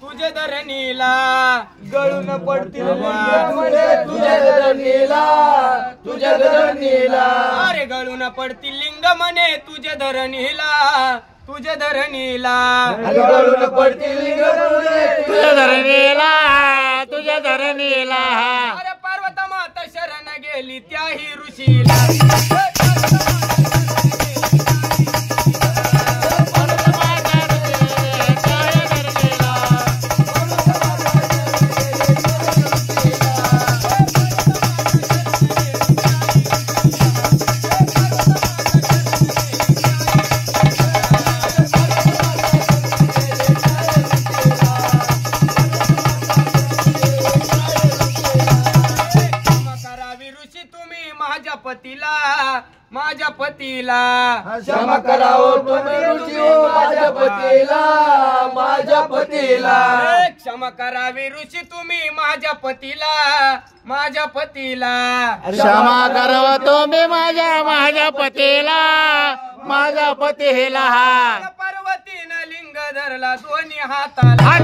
तुझे धरणीला गळून पडतील तुझ्या धरणीला तुझ्या धरणीला अरे गळून पडतील लिंग म्हणे तुझे धरणीला तुझे धरणीला गळून पडतील लिंग तुझ्या धरणीला तुझ्या धरणीला अरे पार्वता माता शरण गेली त्याही ऋषीला माझ्या पतीला क्षमा करावं तुम्ही ऋषी हो माझ्या पतीला माझ्या पतीला क्षमा करावी ऋषी तुम्ही माझ्या पतीला माझ्या पतीला क्षमा करावं तुम्ही माझ्या पतीला माझ्या पतीला पार्वतीनं लिंग धरला दोन्ही हाताला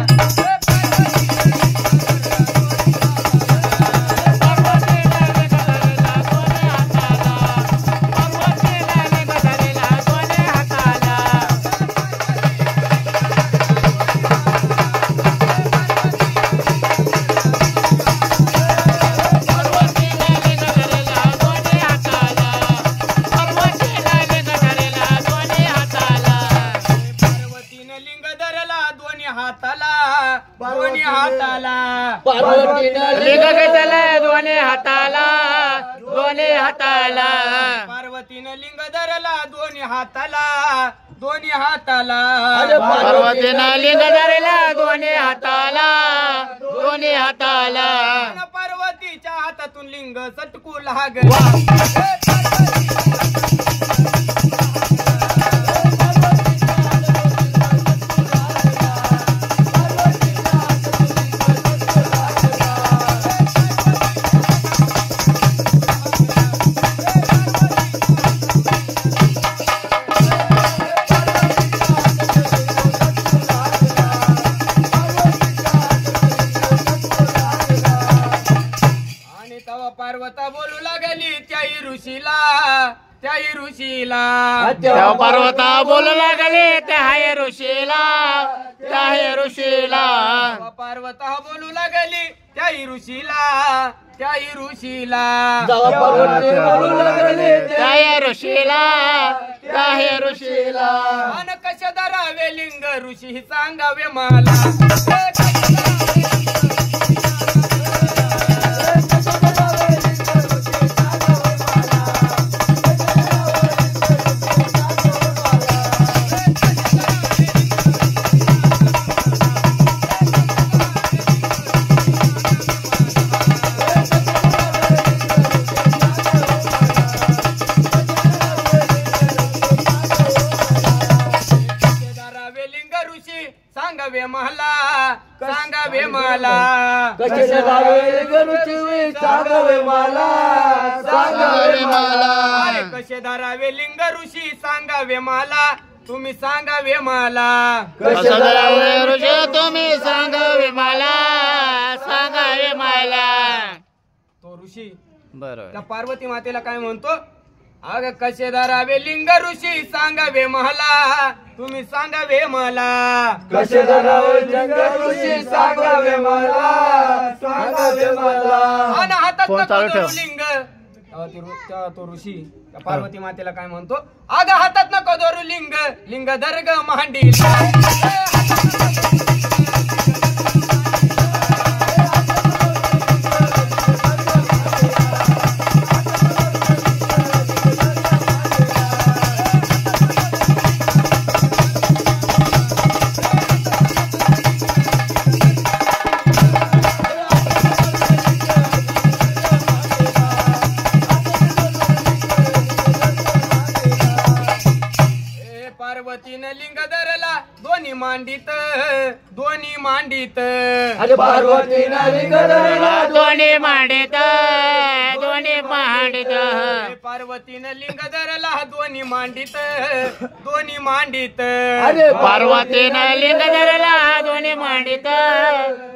दोन्ही हाताला लिंग घेतला दोन्ही हाताला दोन्ही हाताला पार्वतीनं लिंग धरला दोन्ही हाताला दोन्ही हाताला पार्वतीनं लिंग धरला दोन्ही हाताला दोन्ही हाताला पार्वतीच्या हातातून लिंग सटकू लागला पार्वता बोलू लागली त्याही ऋषीला त्या पार्वता बोलू लागले त्या ऋषीला पार्वता बोलू लागली त्याही ऋषीला त्या ऋषीला अन कशा धरावे लिंग ऋषी सांगावे मला सांगावे मला कसे धरावे सांगावे मला कसे धरावे लिंग ऋषी सांगावे मला तुम्ही सांगावे मला कसे धरावे ऋषी तुम्ही सांगावे मला तो ऋषी बरोबर त्या पार्वती मातेला काय म्हणतो अग कसे धरावे लिंग ऋषी सांगावे मला तुम्ही सांगावे मला कसे धरावे लिंग ऋषी सांगावे मला आणि हातात फोन चालू ठेव. लिंग तो ऋषी त्या पार्वती मातेला काय म्हणतो अग हातात नको धरू लिंग दर्ग मांडीला पार्वतीनं लिंग धरला दोन्ही मांडीत दोन्ही मांडीत अरे पार्वतीनं लिंग धरला दोन्ही मांडीत दोन्ही मांडीत पार्वतीनं लिंग धरला दोन्ही मांडीत दोन्ही मांडीत अरे पार्वतीनं लिंग धरला दोन्ही मांडीत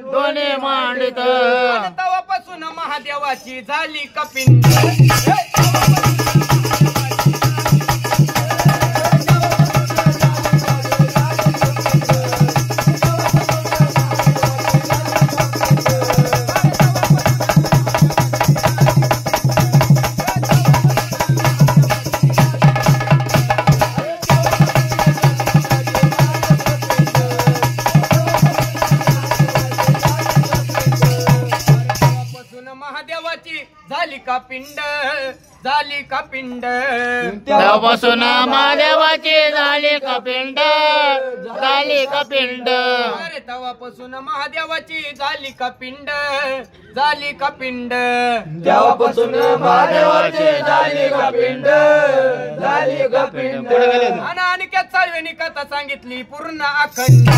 दोन्ही मांडीत आणि तेव्हापासून महादेवाची झाली कपिंड महादेवाची झाली का पिंड झाली का पिंड तेव्हापासून महादेवाची झाली का पिंड झाली का पिंड अरे तेव्हापासून महादेवाची झाली का पिंड झाली का पिंड तेव्हापासून महादेवाची झाली का पिंड झाली का पिंड आणि चालवेनी कथा सांगितली पूर्ण अखंड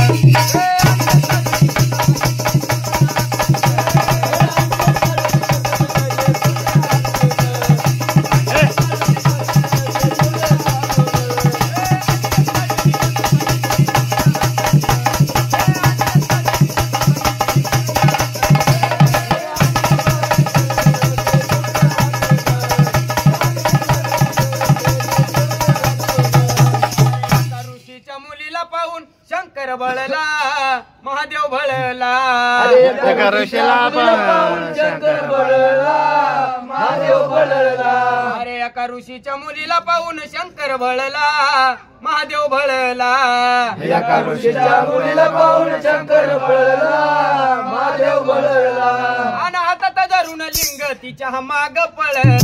शंकर बळला महादेव भळला एका ऋषीला पण शंकर बळला महादेव बळला अरे एका ऋषीच्या मुलीला पाहून शंकर बळला महादेव भळला एका ऋषीच्या मुलीला पाहून शंकर बळला महादेव बळला आणि हातात धरून लिंग तिच्या माग पळला